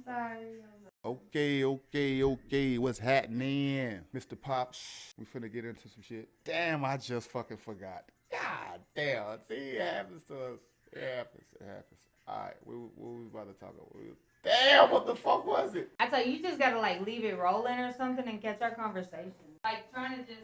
sorry. Okay. What's happening? Mr. Pops, we finna get into some shit. Damn, I just fucking forgot. God damn. See, it happens to us. It happens. Alright, what we about to talk about? Damn, what the fuck was it? I tell you, you just gotta like leave it rolling or something and catch our conversation. Like trying to just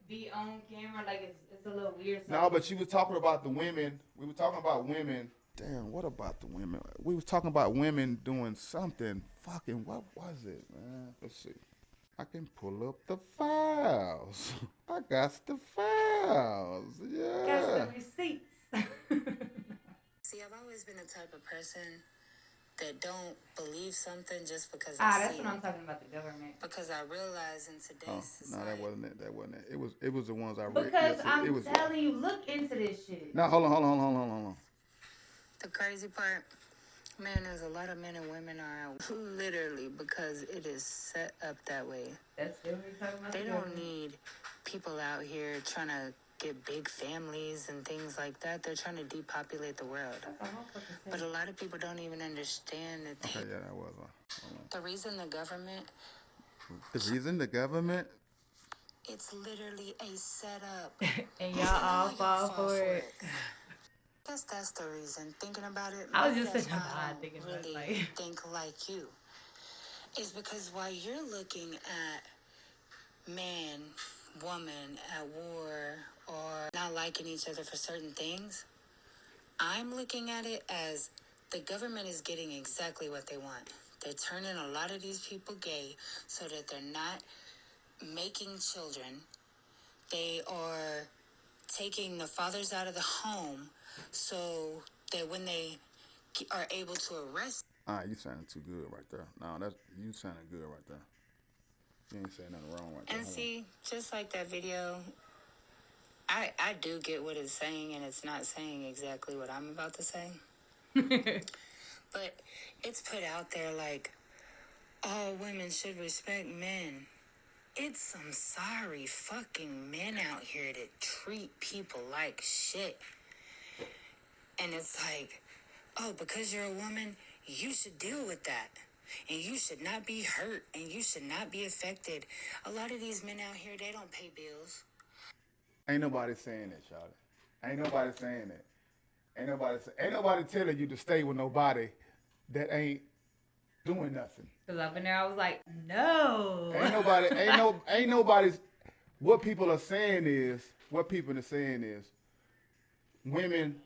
be on camera, like it's a little weird. No, but she was talking about the women. We were talking about women. Damn, what about the women? We was talking about women doing something. Fucking, what was it, man? Let's see. I can pull up the files. I got the files. Yeah. Got the receipts. See, I've always been the type of person that don't believe something just because that's what I'm talking about, the government. Because I realize in today's society. No, that wasn't it. It was the ones I read. Because I'm telling you, look into this shit. No, hold on. The crazy part, man, there's a lot of men and women are out literally because it is set up that way. That's what we're talking about. They don't need people out here trying to get big families and things like that. They're trying to depopulate the world. But a lot of people don't even understand that. Okay, yeah, that was one. The reason the government. It's literally a setup. And y'all all fall for it. I guess that's the reason. Thinking about it, I was just that's thinking why I about don't it, really think like you. It's because while you're looking at man, woman at war or not liking each other for certain things, I'm looking at it as the government is getting exactly what they want. They're turning a lot of these people gay so that they're not making children. They are taking the fathers out of the home so that when they are able to arrest. You sounded too good right there. No, you sounded good right there. You ain't saying nothing wrong right there. And see, just like that video, I do get what it's saying, and it's not saying exactly what I'm about to say. But it's put out there like all women should respect men. It's some sorry fucking men out here that treat people like shit. And it's like, oh, because you're a woman, you should deal with that. And you should not be hurt. And you should not be affected. A lot of these men out here, they don't pay bills. Ain't nobody saying that, Charlie. Ain't nobody saying that. Ain't nobody telling you to stay with nobody that ain't doing nothing. Cause up in there, I was like, no. Ain't nobody's. What people are saying is, women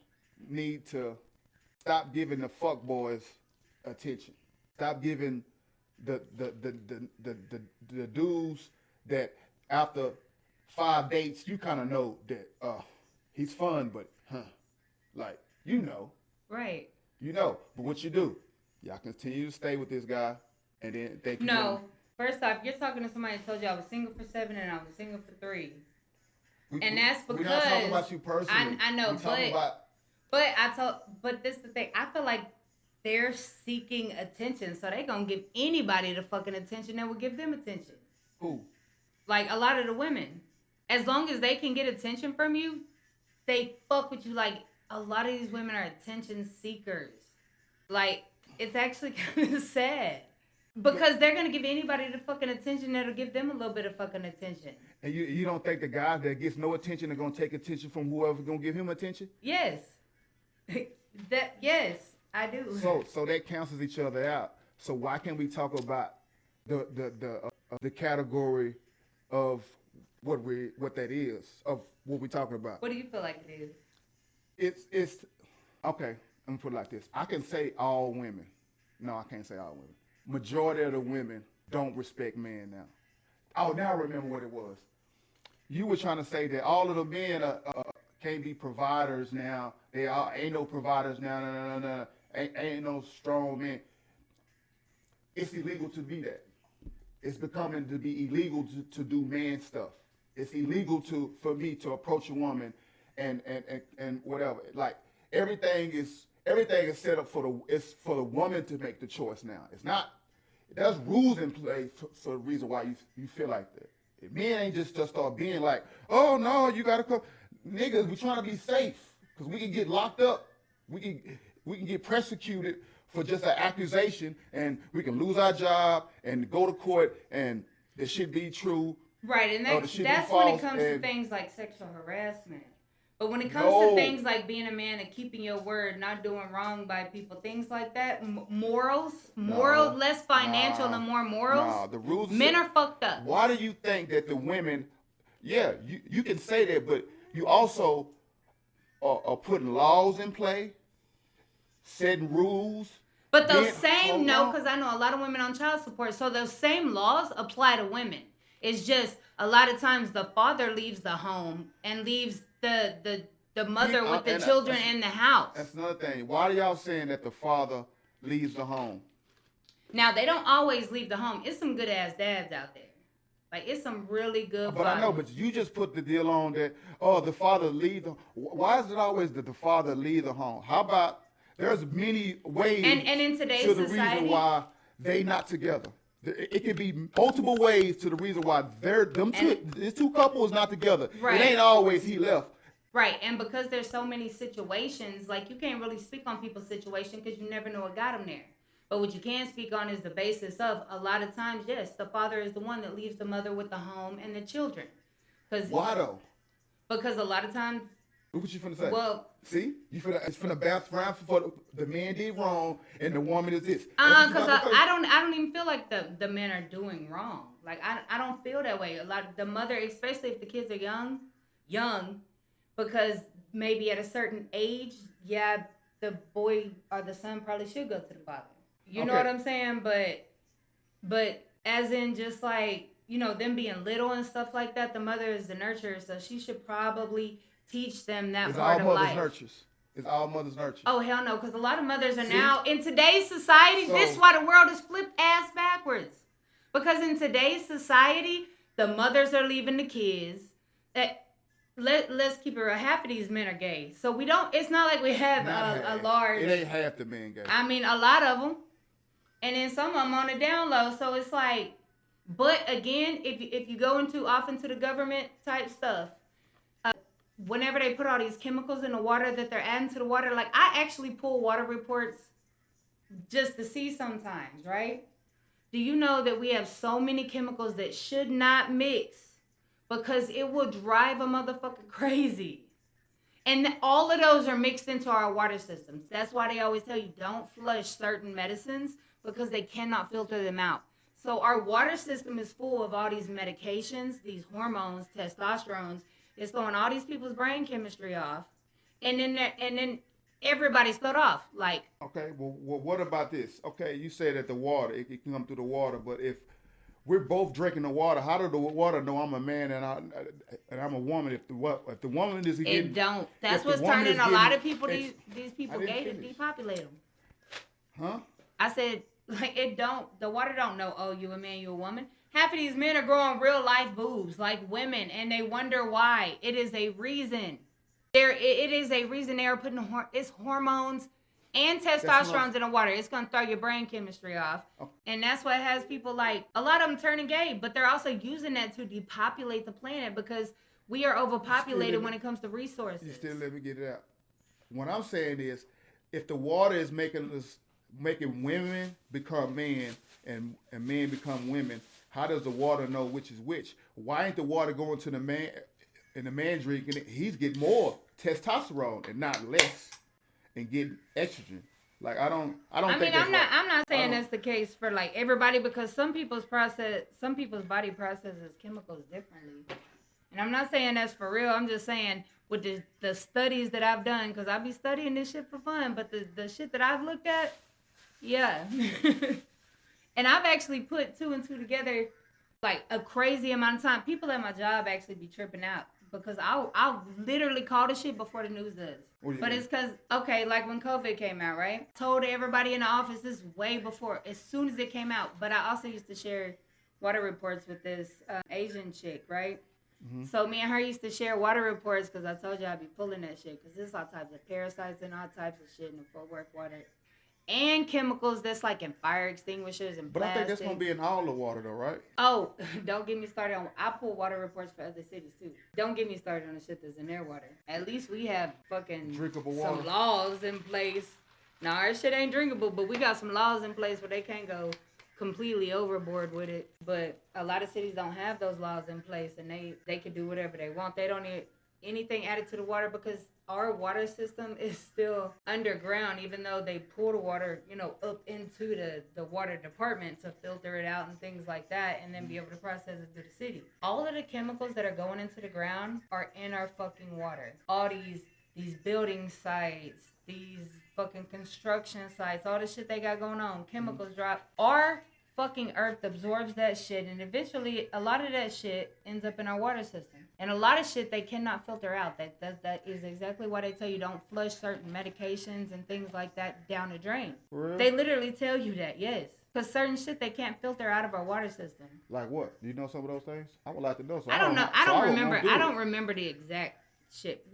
need to stop giving the fuck boys attention. Stop giving the dudes that after 5 dates you kind of know that he's fun, but like right. But what you do, y'all continue to stay with this guy, and then thank you. No, first off, you're talking to somebody that told you I was single for 7 and I was single for 3. And that's because we're not talking about you personally. I know, but this is the thing. I feel like they're seeking attention, so they gonna give anybody the fucking attention that will give them attention. Who? Like a lot of the women, as long as they can get attention from you, they fuck with you. Like a lot of these women are attention seekers. Like it's actually kind of sad. Because they're going to give anybody the fucking attention that'll give them a little bit of fucking attention. And you don't think the guy that gets no attention are going to take attention from whoever's going to give him attention? Yes. Yes, I do. So that cancels each other out. So why can't we talk about the category of what that is, of what we're talking about? What do you feel like it is? It's okay, let me put it like this. I can say all women. No, I can't say all women. Majority of the women don't respect men now. Oh, now I remember what it was. You were trying to say that all of the men can't be providers now. They ain't no providers now. No. Ain't no strong men. It's illegal to be that. It's becoming to be illegal to do man stuff. It's illegal for me to approach a woman and whatever. Like everything is set up for the woman to make the choice now. It's not. There's rules in play for the reason why you feel like that. If men ain't just start being like, oh no, you gotta come, niggas. We trying to be safe because we can get locked up. We can get persecuted for just an accusation, and we can lose our job and go to court, and it should be true. Right, and Oh, that's the shit be when it false, comes to and- things like sexual harassment. But when it comes No. to things like being a man and keeping your word, not doing wrong by people, things like that, morals, less financial and more morals, Nah, the rules. men are fucked up. Why do you think that the women? Yeah, you can say that, but you also are putting laws in play, setting rules. But those Then- same, hold no, on. because I know a lot of women on child support, so those same laws apply to women. It's just a lot of times the father leaves the home and leaves the mother with the children in the house. That's another thing. Why are y'all saying that the father leaves the home? Now, they don't always leave the home. It's some good ass dads out there. Like, it's some really good But I know, but you just put the deal on that, oh, the father leave the. Why is it always that the father leave the home? How about there's many ways And in today's to the society- reason why they not together. It could be multiple ways to the reason why these two couples not together. Right. It ain't always he left. Right, and because there's so many situations, like, you can't really speak on people's situation because you never know what got them there. But what you can speak on is the basis of, a lot of times, yes, the father is the one that leaves the mother with the home and the children. Why though? Because a lot of times, What you finna say? well, See, it's finna bounce around for the man did wrong and the woman is this. because I don't even feel like the men are doing wrong. Like, I don't feel that way. A lot of the mother, especially if the kids are young, because maybe at a certain age, yeah, the boy or the son probably should go to the father. You know Okay. what I'm saying? But as in just like, you know, them being little and stuff like that, the mother is the nurturer, so she should probably teach them that It's part all of mothers life. nurtures. It's all mothers nurtures. Oh, hell no, because a lot of mothers are See? now, in today's society, So- this is why the world is flipped ass backwards. Because in today's society, the mothers are leaving the kids. Let's keep it real. Half of these men are gay. So we don't, it's not like we have Not a half. large, It ain't half the men gay. I mean, a lot of them. And then some of them on the down low. So it's like, but again, if you go off into the government type stuff, whenever they put all these chemicals in the water that they're adding to the water, like, I actually pull water reports just to see sometimes, right? Do you know that we have so many chemicals that should not mix because it will drive a motherfucker crazy? And all of those are mixed into our water systems. That's why they always tell you don't flush certain medicines because they cannot filter them out. So our water system is full of all these medications, these hormones, testosterone. It's throwing all these people's brain chemistry off. And then everybody's cut off. Like, Okay, well, what about this? Okay, you say that the water, it can come through the water, but if we're both drinking the water, how does the water know I'm a man and I'm a woman? If the woman is getting, it don't. That's if the what's woman turning is a lot getting- of people, it's- these people I didn't gay to finish. depopulate them. Huh? I said, like, it don't. The water don't know, oh, you a man, you a woman. Half of these men are growing real life boobs like women, and they wonder why. It is a reason. It is a reason they are putting it's hormones and testosterone in the water. It's gonna throw your brain chemistry off, and that's what has people like a lot of them turning gay. But they're also using that to depopulate the planet because we are overpopulated when it comes to resources. You still let me get it out. What I'm saying is, if the water is making women become men and men become women, how does the water know which is which? Why ain't the water going to the man and the man drinking it? He's getting more testosterone and not less, and getting estrogen. Like I don't I think mean, that's I'm not. right. I'm not saying I don't- that's the case for like everybody because some people's body processes chemicals differently, and I'm not saying that's for real. I'm just saying with the studies that I've done because I be studying this shit for fun. But the shit that I've looked at, yeah, and I've actually put two and two together like a crazy amount of time. People at my job actually be tripping out because I'll literally call the shit before the news does. What do you But mean? it's because, okay, like when COVID came out, right? Told everybody in the office this way before, as soon as it came out. But I also used to share water reports with this Asian chick, right? Mm-hmm. So me and her used to share water reports because I told you I'd be pulling that shit because there's all types of parasites and all types of shit in the Fort Worth water. And chemicals that's like in fire extinguishers and But plastic. I think that's gonna be in all the water though, right? Oh, don't get me started on. I pull water reports for other cities too. Don't get me started on the shit that's in their water. At least we have fucking Drinkable some water. laws in place Now our shit ain't drinkable, but we got some laws in place where they can't go completely overboard with it. But a lot of cities don't have those laws in place, and they can do whatever they want. They don't need anything added to the water because our water system is still underground, even though they pull the water, up into the water department to filter it out and things like that, and then be able to process it through the city. All of the chemicals that are going into the ground are in our fucking water. All these building sites, these fucking construction sites, all the shit they got going on, chemicals drop. Our fucking earth absorbs that shit, and eventually a lot of that shit ends up in our water system. And a lot of shit they cannot filter out. That is exactly why they tell you don't flush certain medications and things like that down the drain. For real? They literally tell you that, yes. Because certain shit they can't filter out of our water system. Like what? Do you know some of those things? I would like to know. So I don't know. I so don't won't remember. do I it. don't remember the exact shit.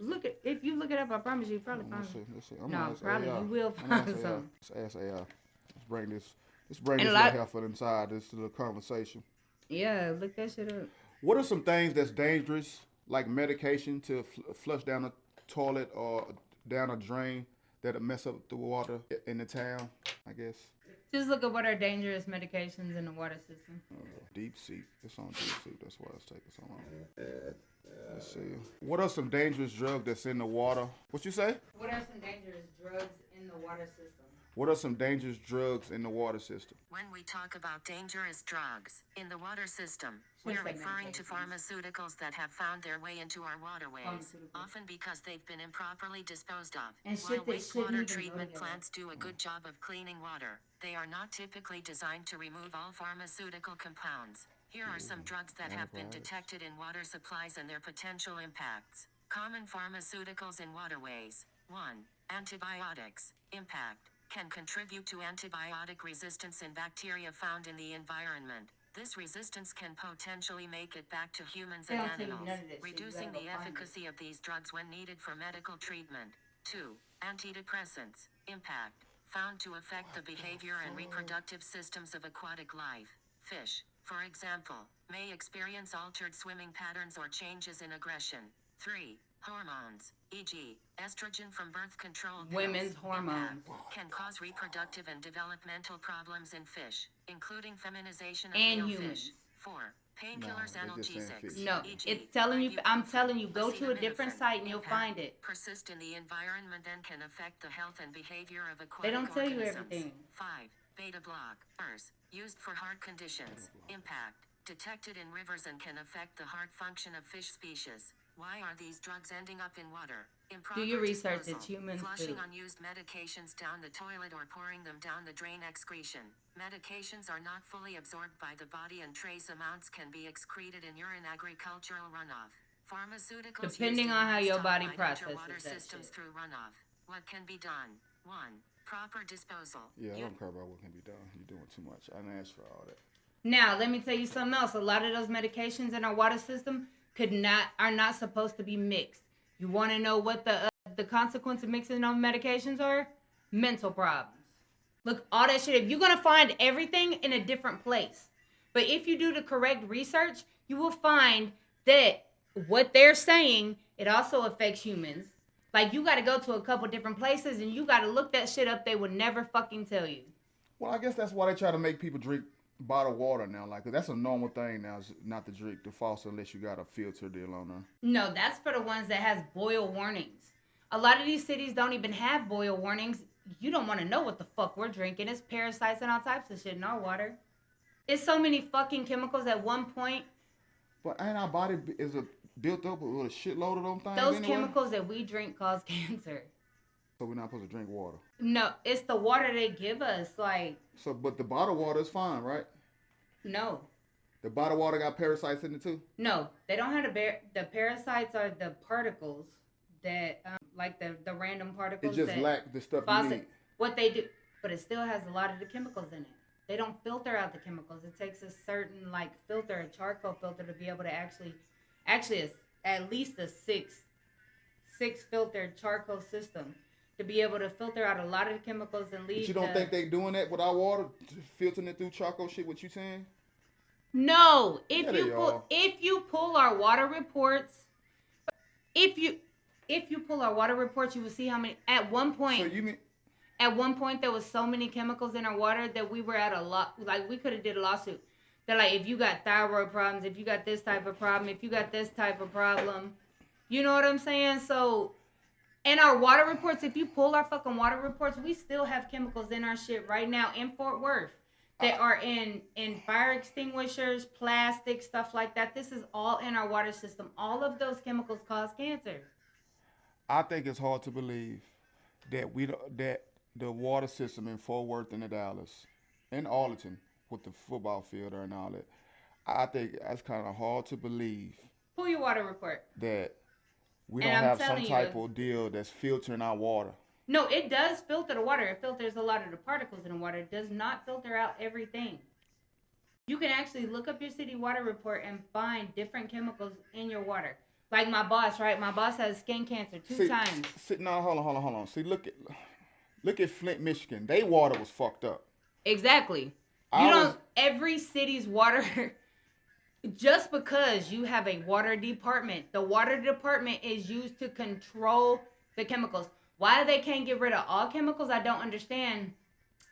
If you look it up, I promise you probably find it. Let's see. No, probably AI. you will I'm gonna find ask some. Let's ask AI. Let's bring And this a lot- little heifer inside this little conversation. Yeah, look that shit up. What are some things that's dangerous, like medication to flush down a toilet or down a drain that'll mess up the water in the town, I guess? Just look at what are dangerous medications in the water system. Deep Sea. It's on Deep Sea. That's why it's taking so long. Let's see. What are some dangerous drugs that's in the water? What you say? What are some dangerous drugs in the water system? What are some dangerous drugs in the water system? When we talk about dangerous drugs in the water system, What's we're that referring to medication? pharmaceuticals that have found their way into our waterways, Pharmaceuticals. often because they've been improperly disposed of. And While shit that shouldn't even wastewater go treatment together. plants do a good job of cleaning water, they are not typically designed to remove all pharmaceutical compounds. Here are some drugs that have been detected in water supplies and their potential impacts. Common pharmaceuticals in waterways. 1. Antibiotics. Impact. Can contribute to antibiotic resistance in bacteria found in the environment. This resistance can potentially make it back to humans They and don't tell you animals, none of that shit. You reducing gotta go the find efficacy of these drugs when needed for medical treatment. 2. Antidepressants. Impact. Found to affect the behavior and reproductive systems of aquatic life. Fish, for example, may experience altered swimming patterns or changes in aggression. 3. Hormones, e.g., estrogen from birth control pills. Women's hormones. Impact. Can cause reproductive and developmental problems in fish, including feminization of And male humans. fish. 4. Painkillers, No, they're just saying analgesics. fish. No, e.g., it's telling you. I'm ibuprofen, telling you, go to a different acetaminophen. site and you'll Impact. find it. Persist in the environment and can affect the health and behavior of aquatic They don't tell you organisms. everything. 5. Beta blockers, used for heart conditions. Impact. Detected in rivers and can affect the heart function of fish species. Why are these drugs ending up in water? Improper Do your research. disposal. It's humans Flushing too. unused medications down the toilet or pouring them down the drain. Excretion. Medications are not fully absorbed by the body and trace amounts can be excreted in urine. Agricultural runoff. Pharmaceuticals Depending used in on how your livestock body might enter processes water that systems shit. through runoff. What can be done? 1. Proper disposal. Yeah, I don't care about what can be done. You're doing too much. I didn't ask for all that. Now, let me tell you something else. A lot of those medications in our water system are not supposed to be mixed. You want to know what the consequence of mixing those medications are? Mental problems. Look, all that shit. If you're gonna find everything in a different place, but if you do the correct research, you will find that what they're saying it also affects humans. Like you got to go to a couple different places and you got to look that shit up. They would never fucking tell you. Well, I guess that's why they try to make people drink bottled water now. Like, 'cause that's a normal thing now, is not to drink the faucet unless you got a filter deal on there. No, that's for the ones that has boil warnings. A lot of these cities don't even have boil warnings. You don't want to know what the fuck we're drinking. It's parasites and all types of shit in our water. It's so many fucking chemicals at one point. But ain't our body built up with a shitload of them things Those anyway? chemicals that we drink cause cancer. So we're not supposed to drink water. No, it's the water they give us. Like, So, but the bottled water is fine, right? no. The bottled water got parasites in it too? No, they don't have the parasites are the particles that, like the random It particles. just that lack the stuff you faucet, need. what they do, but it still has a lot of the chemicals in it. They don't filter out the chemicals. It takes a certain like filter, a charcoal filter, to be able to actually it's at least a six filtered charcoal system to be able to filter out a lot of the chemicals and leave. But you don't think they doing that with our water, filtering it through charcoal shit? What you saying? No, Yeah, they are. if you pull our water reports, if you pull our water reports, you will see how many at one point. So you mean At one point, there was so many chemicals in our water that we were at a lot. Like, we could have did a lawsuit. They're like, if you got thyroid problems, if you got this type of problem, if you got this type of problem, you know what I'm saying? So, and our water reports, if you pull our fucking water reports, we still have chemicals in our shit right now in Fort Worth that are in fire extinguishers, plastic, stuff like that. This is all in our water system. All of those chemicals cause cancer. I think it's hard to believe that the water system in Fort Worth and the Dallas, in Arlington, with the football field there and all that, I think that's kind of hard to believe. Pull your water report. That we And don't I'm have some telling type you- of deal that's filtering our water. No, it does filter the water. It filters a lot of the particles in the water. It does not filter out everything. You can actually look up your city water report and find different chemicals in your water. Like my boss, right? My boss has skin cancer two times. No, hold on. See, look at Flint, Michigan. They water was fucked up. Exactly. Every city's water, just because you have a water department, the water department is used to control the chemicals. Why they can't get rid of all chemicals, I don't understand.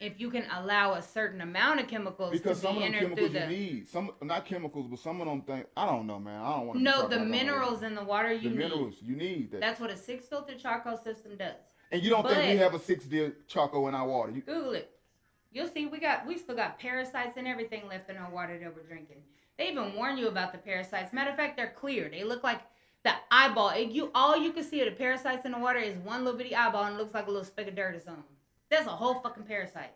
If you can allow a certain amount of chemicals Because to some be of them entered chemicals through you need, some not chemicals, but some of them things. I don't know, man. I don't want to. No, the minerals in the water you need. Minerals you need. That's what a 6-filter charcoal system does. And you don't think we But- have a 6-deal charcoal in our water? Google it. You'll see we still got parasites and everything left in our water that we're drinking. They even warn you about the parasites. Matter of fact, they're clear. They look like the eyeball. All you can see of the parasites in the water is one little bitty eyeball and it looks like a little speck of dirt or something. That's a whole fucking parasite.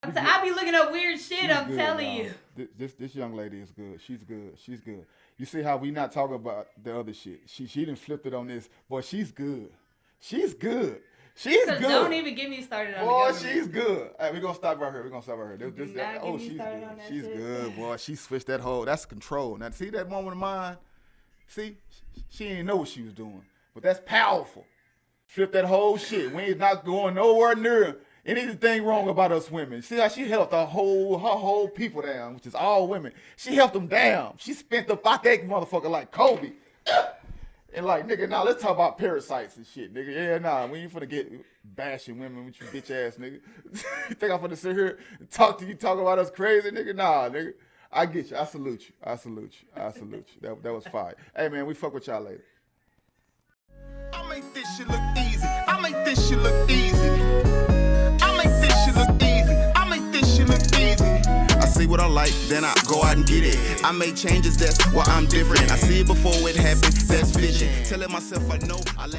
I be looking up weird shit, She's I'm good, telling y'all. you. This young lady is good. She's good. You see how we not talking about the other shit? She done flipped it on this. Boy, she's good. She's good. Don't even get me started on Boy, the government. she's good. Hey, we're gonna stop right here. Do not get me She's started good. on that She's shit. good, boy. She switched that whole. That's control. Now, see that moment of mine? See, she didn't know what she was doing, but that's powerful. Flip that whole shit. We ain't not going nowhere near anything wrong about us women. See how she helped her whole people down, which is all women. She helped them down. She spent the fuck that motherfucker like Kobe. And like, nigga, nah, let's talk about parasites and shit, nigga. Yeah, nah, we ain't finna get bashing women with you bitch ass, nigga. You think I'm finna sit here and talk about us crazy, nigga? Nah, nigga. I get you. I salute you. That was fire. Hey, man, we fuck with y'all later. I make this shit look easy. I make this shit look easy. I make this shit look easy. I make this shit look easy. I see what I like, then I go out and get it. I make changes, that's why I'm different. I see it before it happens, that's vision. Telling myself I know I like